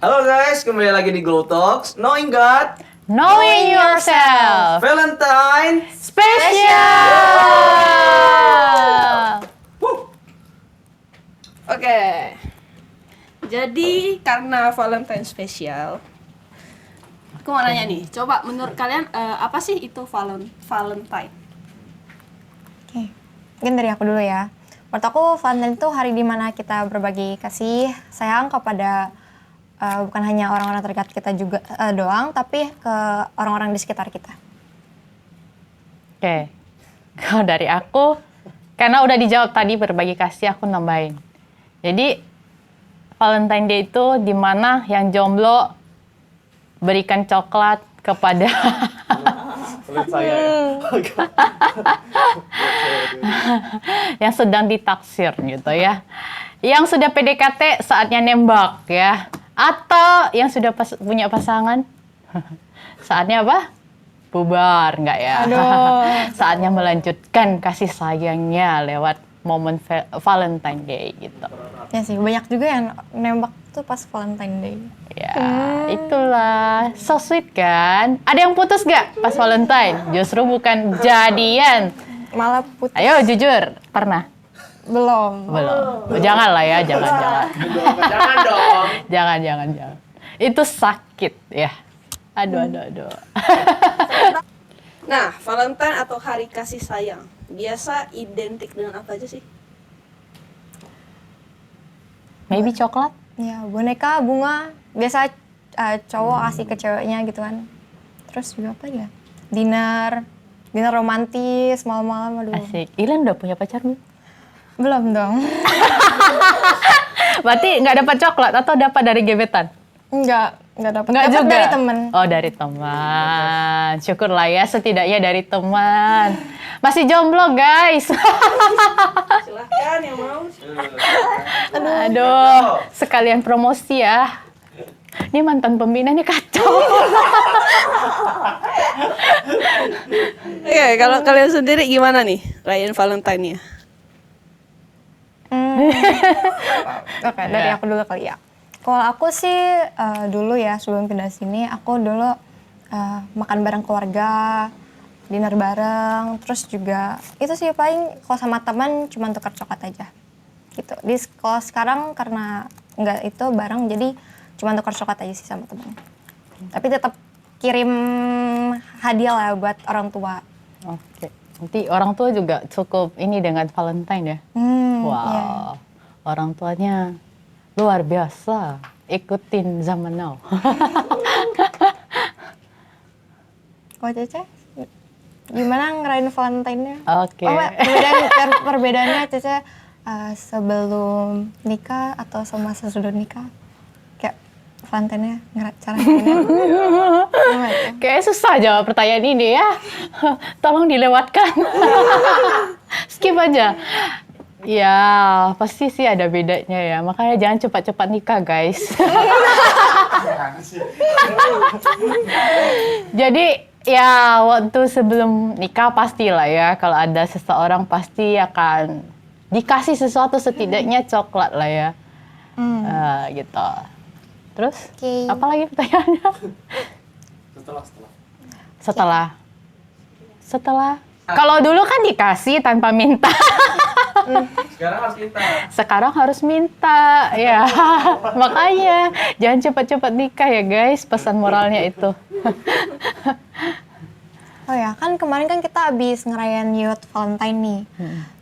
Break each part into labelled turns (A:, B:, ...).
A: Halo guys, kembali lagi di Glow Talks, Knowing God,
B: Knowing yourself
A: Valentine.
B: special.
C: Oke. Jadi karena Valentine spesial, aku mau nanya nih, coba menurut kalian apa sih itu Valentine?
D: Oke, mungkin dari aku dulu ya. Menurut aku Valentine itu hari dimana kita berbagi kasih sayang kepada bukan hanya orang-orang terdekat kita juga doang, tapi ke orang-orang di sekitar kita.
B: Oke, kalau dari aku, karena udah dijawab tadi berbagi kasih, aku nambahin. Jadi Valentine Day itu dimana yang jomblo berikan coklat kepada
A: Sulit saya ya.
B: yang sedang ditaksir gitu ya. Yang sudah PDKT saatnya nembak ya. Atau yang sudah punya pasangan saatnya apa? Bubar nggak ya? Saatnya melanjutkan kasih sayangnya lewat momen Valentine Day gitu.
D: Ya sih, banyak juga yang nembak tuh pas Valentine Day.
B: Ya, itulah. So sweet kan? Ada yang putus nggak pas Valentine? Justru bukan jadian.
D: Malah putus.
B: Ayo jujur, pernah?
D: Belum.
B: Belum. Jangan lah ya, jangan.
A: Jangan dong.
B: Jangan. Itu sakit ya. Aduh.
C: Nah, Valentine atau Hari Kasih Sayang biasa identik dengan apa aja sih?
B: Maybe coklat?
D: Ya, boneka, bunga. Biasa cowok kasih ke ceweknya gitu kan. Terus juga apa ya? Dinner romantis, malam-malam, aduh.
B: Asik. Ilan udah punya pacar belum?
D: Belum dong.
B: Berarti nggak dapat coklat atau dapat dari gebetan?
D: Enggak dapat.
B: Nggak
D: Dapat
B: juga?
D: dari temen.
B: Oh, dari teman. Syukurlah ya, setidaknya dari teman. Masih jomblo, guys.
C: Silahkan yang mau.
B: Aduh, sekalian promosi ya. Ini mantan pembina nih kacau.
C: Oke, kalau kalian sendiri gimana nih rayain Valentine-nya?
D: Oke, dari aku dulu kali ya. Kalau aku sih dulu ya sebelum pindah sini, aku dulu makan bareng keluarga, dinner bareng, terus juga itu sih paling kalau sama teman cuma tukar coklat aja. Gitu. Kalau sekarang karena nggak itu bareng, jadi cuma tukar coklat aja sih sama teman. Tapi tetap kirim hadiah lah buat orang tua.
B: Oke. Nanti orang tua juga cukup ini dengan Valentine ya. Wow.
D: Iya.
B: Orang tuanya luar biasa. Ikutin zaman now.
D: Kalau Cece, gimana ngerayain Valentine-nya?
B: Oke.
D: Oh, perbedaannya Cece sebelum nikah atau sama sesudah nikah? Kayak Valentine-nya cara ngerayainnya?
B: Kayaknya susah jawab pertanyaan ini ya. Tolong dilewatkan. Skip aja. Ya, pasti sih ada bedanya ya. Makanya jangan cepat-cepat nikah, guys. Jadi, ya waktu sebelum nikah pastilah ya. Kalau ada seseorang pasti akan dikasih sesuatu, setidaknya coklat lah ya. Gitu. Terus,
D: Oke.
B: apa lagi pertanyaannya? Setelah. Kalau dulu kan dikasih tanpa minta.
A: Sekarang harus kita.
B: Sekarang harus minta, ya. Makanya jangan cepat-cepat nikah ya guys, pesan moralnya itu.
D: Oh ya, kan kemarin kan kita habis ngerayain Youth Valentine nih.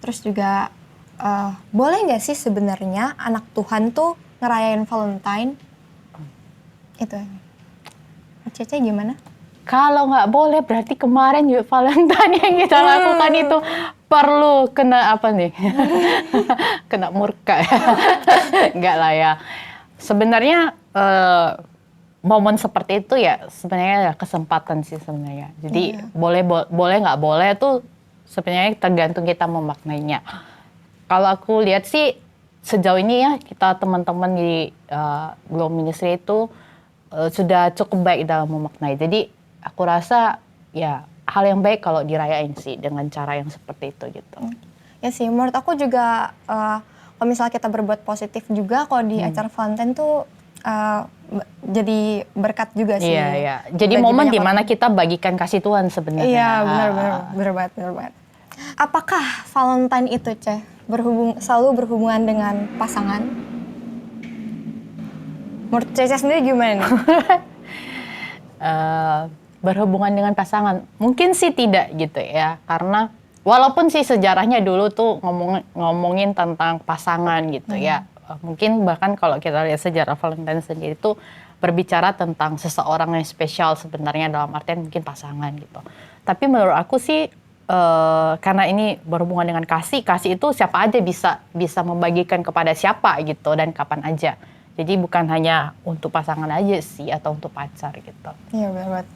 D: Terus juga boleh nggak sih sebenarnya anak Tuhan tuh ngerayain Valentine? Itu. Cece gimana?
B: Kalau nggak boleh berarti kemarin Youth Valentine yang kita lakukan itu perlu kena apa nih? Kena murka. Enggak lah ya. Sebenarnya momen seperti itu ya sebenarnya kesempatan sih sebenarnya. Jadi boleh nggak boleh tuh sebenarnya tergantung kita memaknainya. Kalau aku lihat sih sejauh ini ya kita teman-teman di Glow Ministry itu sudah cukup baik dalam memaknai. Jadi aku rasa ya hal yang baik kalau dirayain sih dengan cara yang seperti itu gitu.
D: Ya sih, menurut aku juga kalau misalnya kita berbuat positif juga kalau di acara Valentine tuh jadi berkat juga sih.
B: Iya, iya. Jadi
D: Bagi
B: momen
D: banyak
B: dimana
D: orang.
B: kita bagikan kasih Tuhan sebenarnya.
D: Iya, benar banget. Apakah Valentine itu, selalu berhubungan dengan pasangan? Menurut Cece sendiri gimana nih?
B: Berhubungan dengan pasangan, mungkin sih tidak gitu ya, karena walaupun sih sejarahnya dulu tuh ngomongin tentang pasangan gitu ya, mungkin bahkan kalau kita lihat sejarah Valentine sendiri tuh berbicara tentang seseorang yang spesial sebenarnya dalam artian mungkin pasangan gitu. Tapi menurut aku sih karena ini berhubungan dengan kasih itu siapa aja bisa membagikan kepada siapa gitu dan kapan aja. Jadi bukan hanya untuk pasangan aja sih atau untuk pacar gitu.
D: Iya benar banget.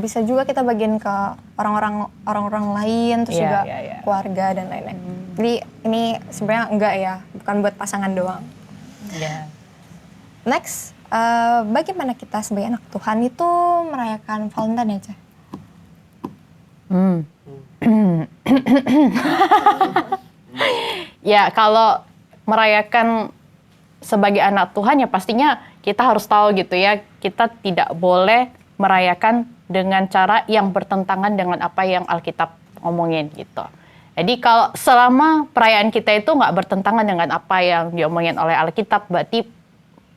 D: Bisa juga kita bagiin ke orang-orang lain, terus juga keluarga dan lain-lain. Jadi ini sebenarnya enggak ya, bukan buat pasangan doang.
B: Yeah.
D: Next, bagaimana kita sebagai anak Tuhan itu merayakan Valentine ya, Cah?
B: Ya kalau merayakan sebagai anak Tuhan ya pastinya kita harus tahu gitu ya, kita tidak boleh merayakan dengan cara yang bertentangan dengan apa yang Alkitab ngomongin gitu. Jadi kalau selama perayaan kita itu nggak bertentangan dengan apa yang diomongin oleh Alkitab, berarti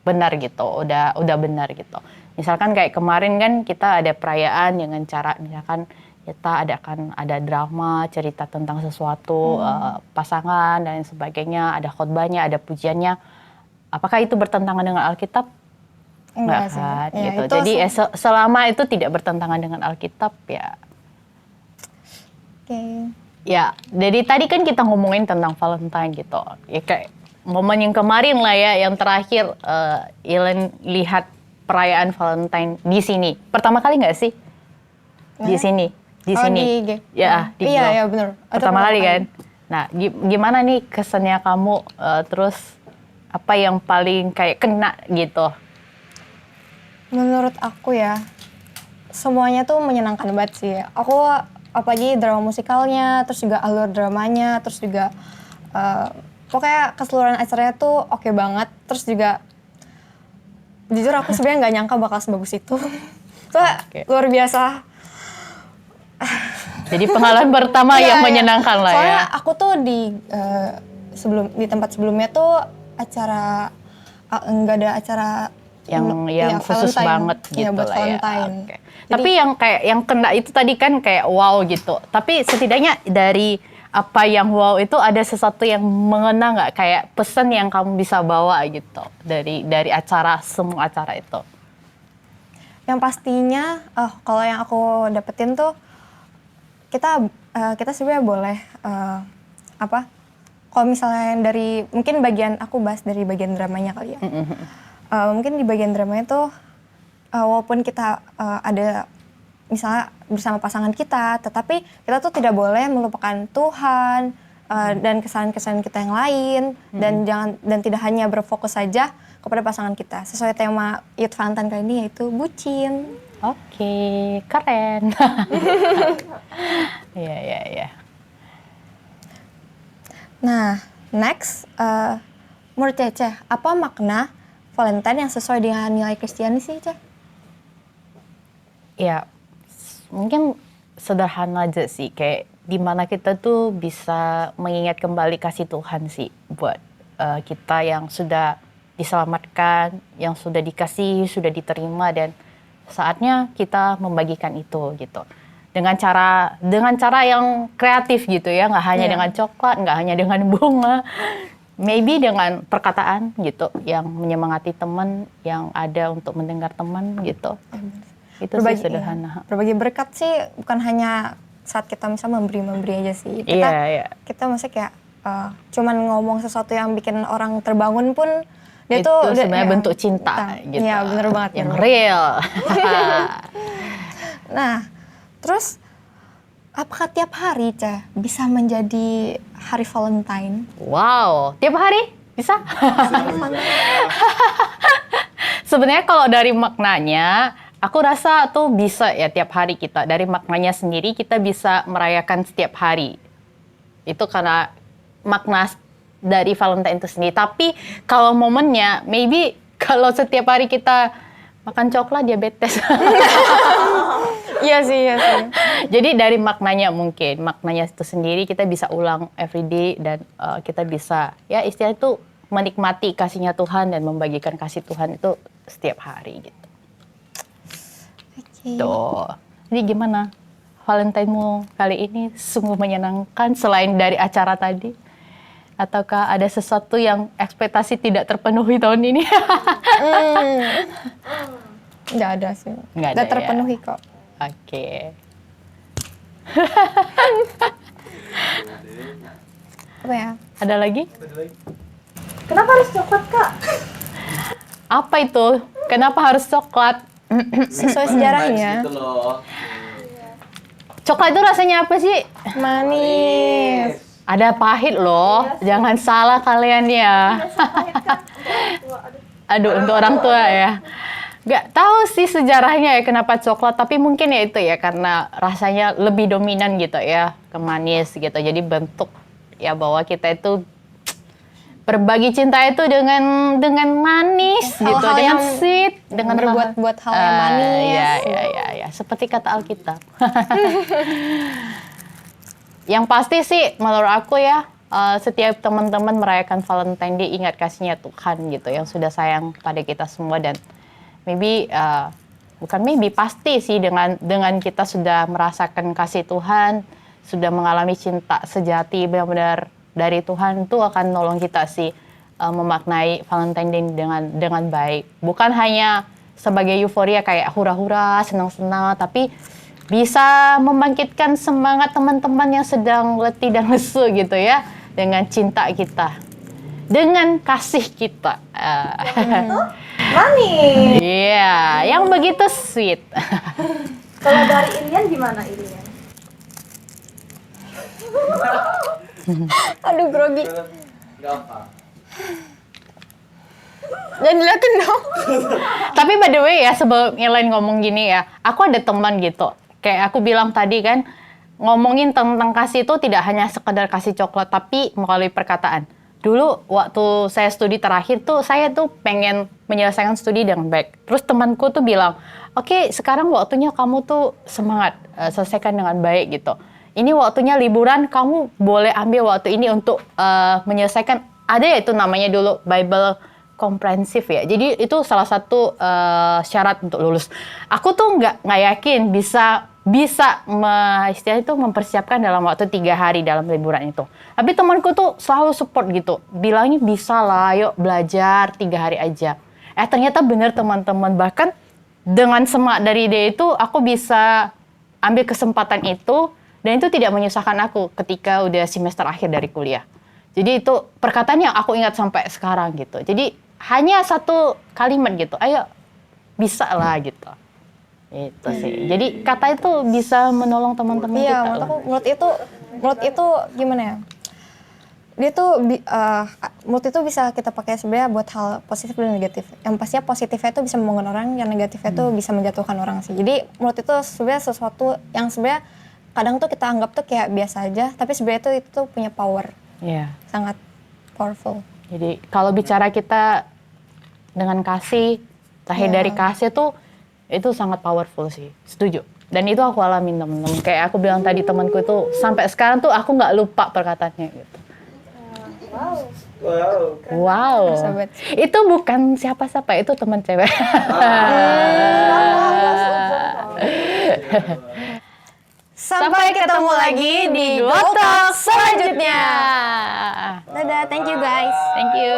B: benar gitu, udah benar gitu. Misalkan kayak kemarin kan kita ada perayaan dengan cara misalkan kita ada drama, cerita tentang sesuatu, pasangan dan sebagainya, ada khotbahnya, ada pujiannya. Apakah itu bertentangan dengan Alkitab?
D: Enggak sih.
B: Kan,
D: Ya,
B: gitu.
D: itu
B: Jadi selama itu tidak bertentangan dengan Alkitab ya.
D: Oke.
B: Ya, dari tadi kan kita ngomongin tentang Valentine gitu. Ya kayak momen yang kemarin lah ya, yang terakhir Ilen lihat perayaan Valentine di sini. Pertama kali nggak sih? Di sini. Di sini. Ya, di
D: Iya, benar.
B: Pertama kali kan. Nah, gimana nih kesannya kamu terus apa yang paling kayak kena gitu?
D: Menurut aku ya, semuanya tuh menyenangkan banget sih. Aku apalagi drama musikalnya, terus juga alur dramanya, terus juga pokoknya keseluruhan acaranya tuh oke banget. Terus juga jujur aku sebenarnya nggak nyangka bakal sebagus itu. Soalnya luar biasa.
B: Jadi pengalaman pertama yang menyenangkan lah ya.
D: Soalnya aku tuh di tempat sebelumnya tuh acara nggak ada acara
B: yang khusus
D: Valentine.
B: banget gitu
D: buat
B: lah
D: Valentine.
B: ya. Okay. Tapi yang kayak yang kena itu tadi kan kayak wow gitu. Tapi setidaknya dari apa yang wow itu ada sesuatu yang mengena nggak, kayak pesan yang kamu bisa bawa gitu dari semua acara itu?
D: Yang pastinya kalau yang aku dapetin tuh kita sebenarnya boleh kalau misalnya dari mungkin aku bahas dari bagian dramanya kali ya. Mungkin di bagian dramanya tuh walaupun kita ada misalnya bersama pasangan kita, tetapi kita tuh tidak boleh melupakan Tuhan dan kesalahan-kesalahan kita yang lain, dan tidak hanya berfokus saja kepada pasangan kita. Sesuai tema Youth Valentine kali ini yaitu bucin.
B: Oke, keren. Iya.
D: Nah, next, menurut Cece, apa makna Valentine yang sesuai dengan nilai Kristiani sih, Cece?
B: Ya, mungkin sederhana aja sih, kayak dimana kita tuh bisa mengingat kembali kasih Tuhan sih buat kita yang sudah diselamatkan, yang sudah dikasihi, sudah diterima, dan saatnya kita membagikan itu gitu. Dengan cara yang kreatif gitu ya, nggak hanya dengan coklat, nggak hanya dengan bunga, maybe dengan perkataan gitu yang menyemangati teman, yang ada untuk mendengar teman gitu. Itu sih sederhana.
D: Berbagi berkat sih bukan hanya saat kita misalnya memberi aja sih. Kita maksudnya kayak cuman ngomong sesuatu yang bikin orang terbangun pun dia
B: itu
D: tuh
B: sebenarnya bentuk cinta gitu.
D: Iya, bener banget.
B: Yang real.
D: Nah, terus apakah tiap hari bisa menjadi hari Valentine?
B: Wow, tiap hari bisa? Sebenarnya kalau dari maknanya, aku rasa tuh bisa ya tiap hari kita. Dari maknanya sendiri kita bisa merayakan setiap hari. Itu karena makna dari Valentine itu sendiri. Tapi kalau momennya, maybe kalau setiap hari kita makan coklat diabetes.
D: Iya sih, iya sih.
B: Jadi dari maknanya itu sendiri kita bisa ulang everyday dan kita bisa ya istilahnya itu menikmati kasihnya Tuhan dan membagikan kasih Tuhan itu setiap hari gitu.
D: Oke.
B: Tuh. Jadi gimana? Valentine-mu kali ini sungguh menyenangkan selain dari acara tadi? Ataukah ada sesuatu yang ekspektasi tidak terpenuhi tahun ini?
D: Nggak ada sih.
B: Nggak ada
D: Nggak
B: ya?
D: terpenuhi kok.
B: Oke.
D: Apa ya?
B: Ada lagi?
C: Kenapa harus coklat, Kak?
B: Apa itu? Kenapa harus coklat?
D: Sesuai sejarahnya.
A: Gitu loh.
B: Coklat itu rasanya apa sih?
D: Manis.
B: Ada pahit loh. Jangan salah kalian ya. Aduh, untuk orang tua ya. Gak tahu sih sejarahnya ya kenapa coklat, tapi mungkin ya itu ya karena rasanya lebih dominan gitu ya, ke manis gitu. Jadi bentuk ya bahwa kita itu berbagi cinta itu dengan manis gitu,
D: Hal-hal
B: dengan
D: yang
B: sweet, dengan
D: berbuat hal yang manis.
B: Ya, seperti kata Alkitab. Yang pasti sih menurut aku ya, setiap teman-teman merayakan Valentine Day ingat kasihnya Tuhan gitu yang sudah sayang pada kita semua dan pasti sih dengan kita sudah merasakan kasih Tuhan, sudah mengalami cinta sejati benar-benar dari Tuhan itu akan nolong kita sih memaknai Valentine Day dengan baik. Bukan hanya sebagai euforia kayak hura-hura, senang-senang, tapi bisa membangkitkan semangat teman-teman yang sedang letih dan lesu gitu ya dengan cinta kita, dengan kasih kita.
C: Manis.
B: Iya, yang begitu sweet.
C: Kalau dari Irian gimana, Irian?
D: Aduh, grogi.
A: Gak apa.
D: Jangan diliatin dong.
B: Tapi by the way ya, sebelum Elaine ngomong gini ya, aku ada teman gitu. Kayak aku bilang tadi kan, ngomongin tentang kasih itu tidak hanya sekedar kasih coklat, tapi melalui perkataan. Dulu waktu saya studi terakhir tuh, saya tuh pengen menyelesaikan studi dengan baik. Terus temanku tuh bilang, oke, sekarang waktunya kamu tuh semangat, selesaikan dengan baik gitu. Ini waktunya liburan, kamu boleh ambil waktu ini untuk menyelesaikan, ada ya itu namanya dulu Bible komprehensif ya. Jadi itu salah satu syarat untuk lulus. Aku tuh nggak yakin bisa istilahnya itu mempersiapkan dalam waktu 3 hari dalam liburan itu. Tapi temanku tuh selalu support gitu. Bilangnya bisa lah, yuk belajar 3 hari aja. Ternyata benar teman-teman. Bahkan dengan semangat dari dia itu, aku bisa ambil kesempatan itu. Dan itu tidak menyusahkan aku ketika udah semester akhir dari kuliah. Jadi itu perkataan yang aku ingat sampai sekarang gitu. Jadi hanya satu kalimat gitu, ayo bisa lah gitu. Itu sih. Jadi kata itu bisa menolong teman-teman
D: Iya,
B: kita.
D: menurut itu gimana ya? Dia tuh menurut itu bisa kita pakai sebenarnya buat hal positif dan negatif. Yang pastinya positifnya itu bisa membangun orang, yang negatifnya itu bisa menjatuhkan orang sih. Jadi menurut itu sebenarnya sesuatu yang sebenarnya kadang tuh kita anggap tuh kayak biasa aja, tapi sebenarnya itu punya power.
B: Iya.
D: Sangat powerful.
B: Jadi kalau bicara kita dengan kasih, lahir dari kasih tuh itu sangat powerful sih. Setuju. Dan itu aku alamin temen-temen. Kayak aku bilang tadi temanku itu sampai sekarang tuh aku nggak lupa perkataannya gitu. Wow.
D: Sahabat.
B: Itu bukan siapa-siapa, itu teman cewek.
D: Sampai ketemu lagi di Gold Talk selanjutnya. Dadah, thank you guys.
B: Thank you.